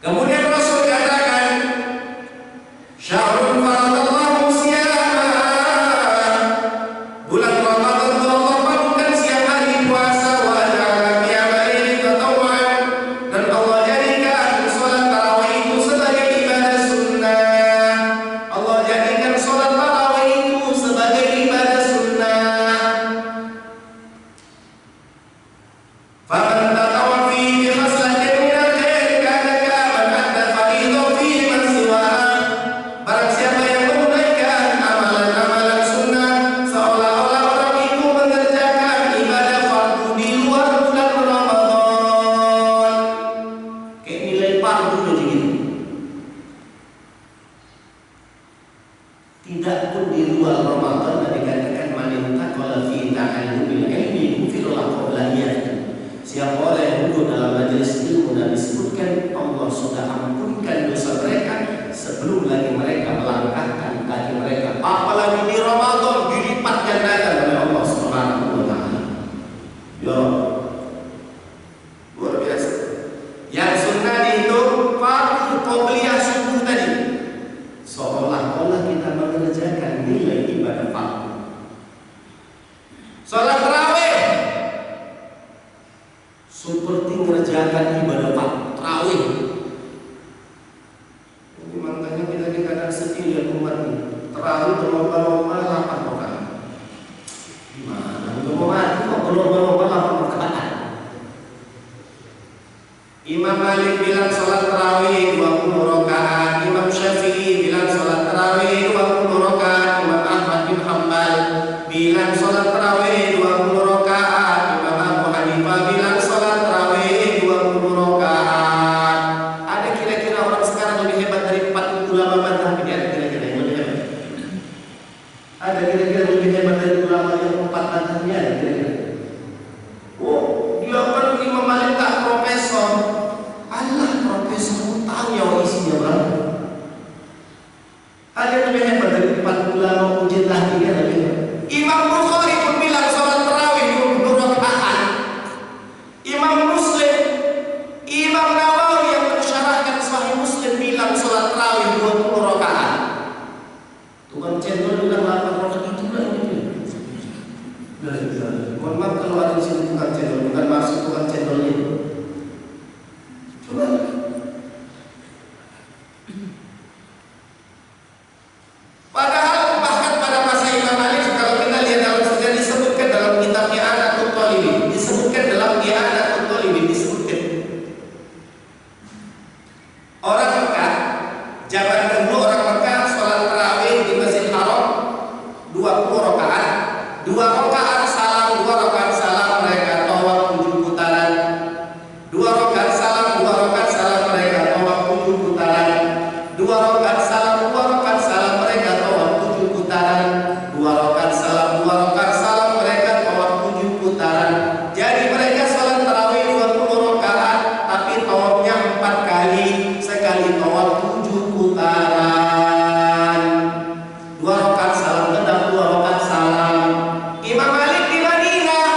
Kemudian Rasul katakan, syahrul faradallahu siyama, bulan Ramadan Allah fardukan siang hari puasa, wa ja'ala qiyamal laili tatawwu'an, dan Allah jadikan salat tarawih itu sebagai ibadah sunnah. Allah jadikan salat tarawih itu sebagai ibadah sunnah. Faman tatawwa fi khaslatin min al-khair kana kaman adda fariidatan fi man siwaha. Barang siapa yang menunaikan amalan-amalan sunnah seolah-olah orang itu mengerjakan ibadah fardu di luar bulan Ramadan. Kayak nilai fardu jadi gitu. Tidak pun di luar Ramadan dikatakan man intaqala fi ta'allumil ilmi ghufira lahu qabliyah. Siapa orang yang duduk dalam majelis ilmu dan disebutkan Allah sudah ampunkan dosa mereka sebelum lagi mereka melangkahkan kaki mereka. Apalagi di Ramadan dilipat gandakan oleh Allah Subhanahu wa taala. Ya luar biasa. Yang sunnah dihitung fardu qabliyah subuh tadi. Seolah-olah kita mengerjakan nilai ibadah fardu. Salat tarawih seperti mengerjakan ibadah tarawih. Ini makanya kita ini kadang sedih lihat umat ini. Tarawih berlomba-lomba 8 rakaat. Gimana? Udah mau mati kok berlomba-lomba 8 rakaat. Imam Malik bilang sholat tarawih 20 rakaat. Imam Syafi'i bilang sholat tarawih 20 rakaat. Imam Ahmad bin Hanbal bilang sholat tarawih 20 rakaat. Imam Abu Hanifah bilang sholat tarawih 20 rakaat. Ada kira-kira orang sekarang lebih hebat dari 40 ulama mazhab ini? Ada kira-kira yang lebih hebat? Ada kira-kira lebih hebat dari ulama yang 4 mazhab ini? Ada kira-kira? Oh, dia kan Imam Malik tak profesor. Allah profesor tahu ya isinya berapa? Ada yang lebih hebat dari 40 ulama ujian lagi kan lebih hebat. Imam Bukhari pun bilang sholat tarawih 20 rakaat. Imam Muslim, Imam Nawawi yang mensyarahkan Sahih Muslim bilang sholat tarawih 20 rakaat. Tukang cendol bilang 8 rakaat itu lah ini. Mohon maaf kalau ada di sini tukang cendol, bukan maksud tukang cendol ini. Coba. Padahal bahkan pada masa Imam Malik kalau kita lihat dalam sejarah disebutkan dalam kitabnya Anatul Talibin, disebutkan dalam Anatul Talibin disebutkan orang Mekah zaman dahulu orang Mekah sholat tarawih di Masjid Haram 20 rakaat, 2 rakaat salam, 2 rakaat salam mereka tawaf 7 putaran, 2 rakaat salam, 2 rakaat salam mereka tawaf 7 putaran, 2 rakaat salam, 2 rakaat salam mereka tawaf 7 putaran, 2 rakaat salam, 2 rakaat salam mereka tawaf 7 putaran. Jadi mereka sholat tarawih 20 rakaat tapi tawafnya 4 kali, sekali tawaf 7 putaran. 2 rakaat salam tetap 2 rakaat salam. Imam Malik di Madinah.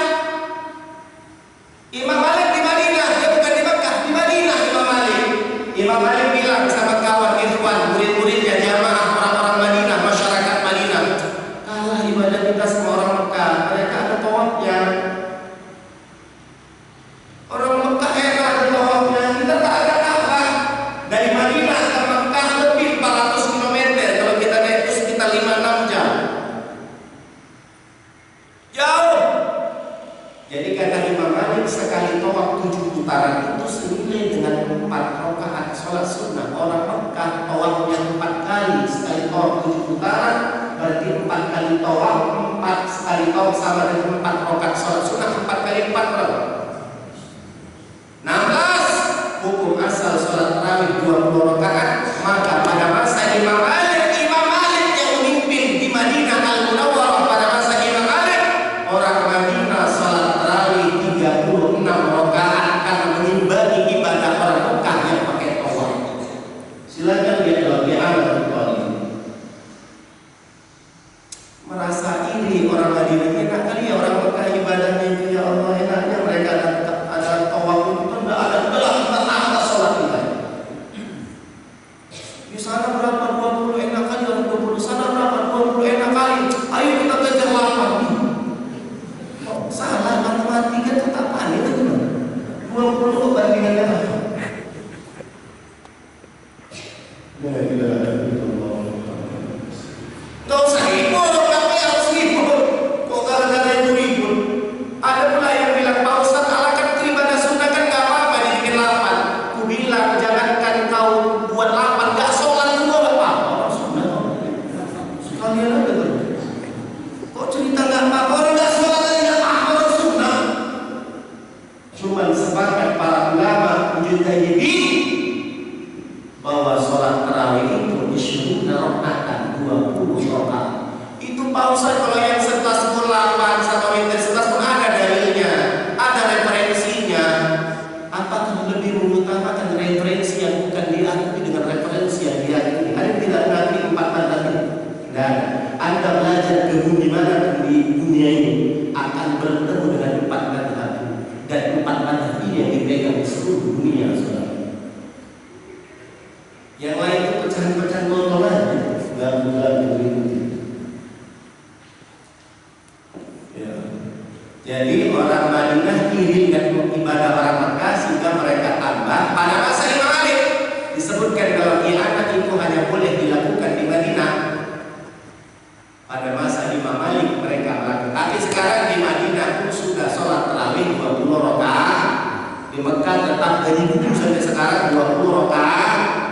Imam Malik di Madinah, dia bukan di Mekah, di Madinah Imam Malik. Imam Malik bilang sama kawan ikhwan, murid-muridnya, jamaah orang-orang Madinah, masyarakat Madinah, kalah ibadah kita sama orang Mekah. Mereka ada tawafnya. Orang Mekah enak ada tawafnya, kita tak ada apa. Dari Madinah ke Mekah lebih 400 km. Kalau kita naik itu sekitar 5-6 jam. Jauh. Jadi kata Imam Malik sekali tawaf 7 putaran itu senilai dengan 4 rakaat sholat sunnah. Orang Mekah tawafnya 4 kali, sekali tawaf 7 putaran berarti 4 kali tawaf, 4 sekali tawaf sama dengan 4 rakaat sholat sunnah. 4 kali 4 berapa? 16. Hukum asal sholat tarawih 20 rakaat. Maka pada masa Imam Malik yang memimpin di Madinah Al-Munawwarah pada masa Imam Malik, orang Madinah sholat tarawih 36 rakaat karena mengimbangi ibadah orang Mekah yang pakai tawaf. Silakan lihat dalam Anatul Talibin. Merasa iri orang Madinah, enak kali ya orang Mekah ibadahnya itu, ya Allah enaknya mereka ada tawaf itu, tidak ada sholat kita. sholat tarawih itu isyuruna rakaatan 20 rakaat. Itu Pak Ustaz kalau yang 11 pun 8 atau yang 11 pun ada dalilnya, ada referensinya. Apakah lebih mengutamakan referensi yang bukan diakui dengan referensi yang diakui? Ada tidak mengerti 4 mazhab ini? Tidak ada. Anda belajar ke di mana di dunia ini akan bertemu dengan 4 mazhab ini, dan 4 mazhab ini yang dipegang di seluruh dunia, saudara. Yang lain itu pecahan-pecahan botol aja, lagu-lagu berikutnya. Ya. Jadi orang Madinah iri dengan ibadah orang Makkah sehingga mereka tambah pada masa Imam Malik. Disebutkan kalau anak itu hanya boleh dilakukan di Madinah. Pada masa Imam Malik mereka melakukan. Tapi sekarang di Madinah pun sudah sholat tarawih 20 rakaat. Di Mekah tetap dari dulu sampai sekarang 20 rakaat.